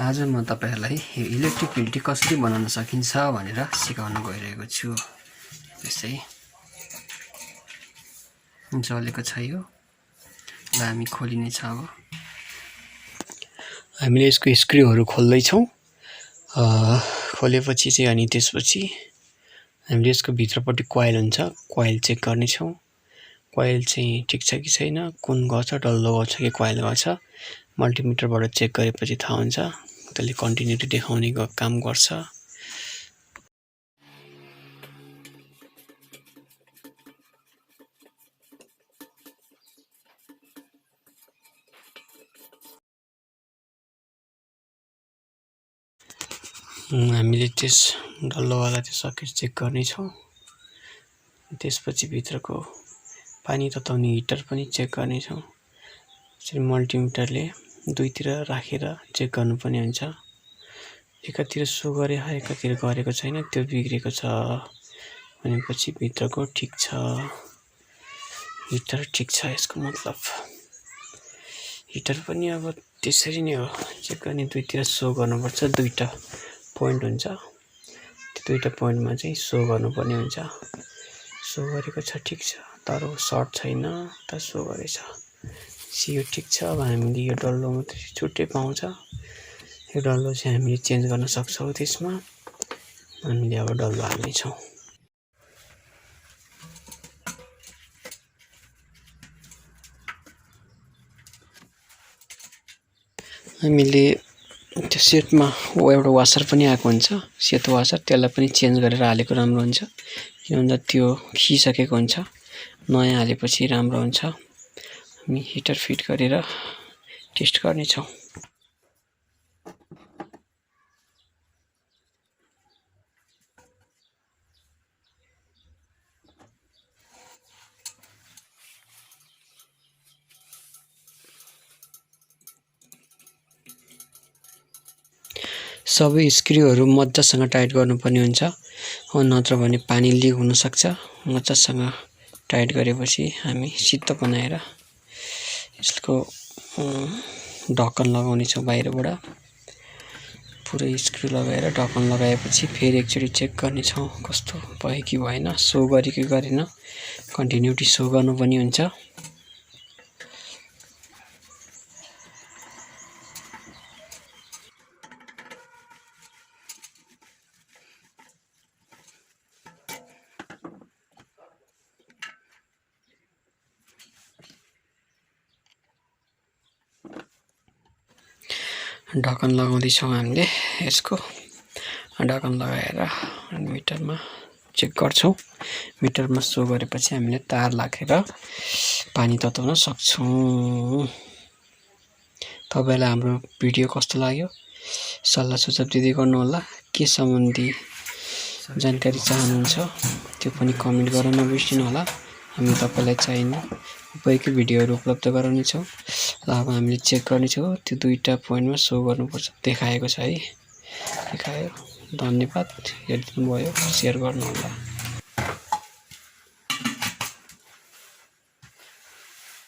आज म तपाईहरुलाई यो इलेक्ट्रिक फिल्टर कसरी बनाउन सकिन्छ भनेर सिकाउन गइरहेको छु। यसै जलेको छ यो। ल हामी खोलिने छ अब। हामीले यसको स्क्रूहरु खोल्दै छौं। खोलेपछि चाहिँ अनि त्यसपछि हामीले यसको भित्रपट्टि कोइल हुन्छ, कोइल चेक गर्ने छौं। कोइल चाहिँ ठीक छ कि छैन, कुन गछ डल्लो गछ कि कोइल गछ मल्टिमिटरबाट चेक गरेपछि थाहा हुन्छ। त्यसले कन्टिन्युटी देखाउने काम गर्छ। हामीले त्यस डल्लोवाला त्यो सकेट चेक गर्ने छौं। त्यसपछि भित्रको पानी तताउने हिटर पनि चेक गर्ने छौं। यसरी मल्टिमिटरले दुईतिर राखेर चेक गर्नुपर्ने हुन्छ। एकातिर सो गरे एकातिर गरेको छैन, त्यो बिग्रेको छ भनेपछि भित्रको ठीक छ, हिटर ठीक छ यसको मतलब। हिटर पनि अब त्यसरी नै हो, चेक गर्ने दुईतिर सो गर्नुपर्छ। दुईटा पोइन्ट हुन्छ, त्यो दुईटा पोइन्टमा चाहिँ सो गर्नुपर्ने हुन्छ। सो गरेको छ ठीक छ, तर सर्ट छैन, त सो गरेछ। यो ठीक छ। अब हामीले यो डल्लो मात्रै छुट्टै पाउँछ। यो डल्लो चाहिँ हामीले चेन्ज गर्न सक्छौं। त्यसमा हामीले अब डल्लो हाल्ने छौं। हामीले त्यो सेटमा एउटा वासर पनि आएको हुन्छ, सेतो वासर, त्यसलाई पनि चेन्ज गरेर हालेको राम्रो हुन्छ। किनभने त्यो खिसकेको हुन्छ, नयाँ हालेपछि राम्रो हुन्छ। हामी हिटर फिट गरेर टेस्ट गर्ने छौं। सबै स्क्रूहरु मज्जासँग टाइट गर्नुपर्ने हुन्छ, नत्र भने पानी लिक हुन सक्छ। मज्जासँग टाइट गरेपछि हामी सिद्ध बनाएर यसको ढक्कन लगाउने छौं। बाहिरबाट पुरै स्क्रू लगाएर ढक्कन लगाएपछि फेरि एकचोटी चेक गर्ने छौं कस्तो भयो कि भएन, सो गरे कि गरेन, कन्टिन्युटी सो गर्नुपर्ने हुन्छ। ढक्कन लगाउँदै छौं हामीले यसको। ढक्कन लगाएर मिटरमा चेक गर्छौं। मिटरमा सो गरेपछि हामीले तार राखेर पानी तताउन सक्छौं। तपाईलाई हाम्रो भिडियो कस्तो लाग्यो सल्लाह सुझाव दिँदै गर्नु होला। के सम्बन्धी जानकारी चाहनुहुन्छ त्यो पनि कमेन्ट गर्न नबिर्सिनु होला। हामी तपाईलाई चाहिने उपयोगी भिडियोहरु उपलब्ध गराउने छौं। ल अब हामीले चेक गर्ने छौं, त्यो दुईटा पोइन्टमा सो गर्नुपर्छ। देखाएको छ है, देखायो। धन्यवाद। हेर्दिनु भयो, शेयर गर्नु होला।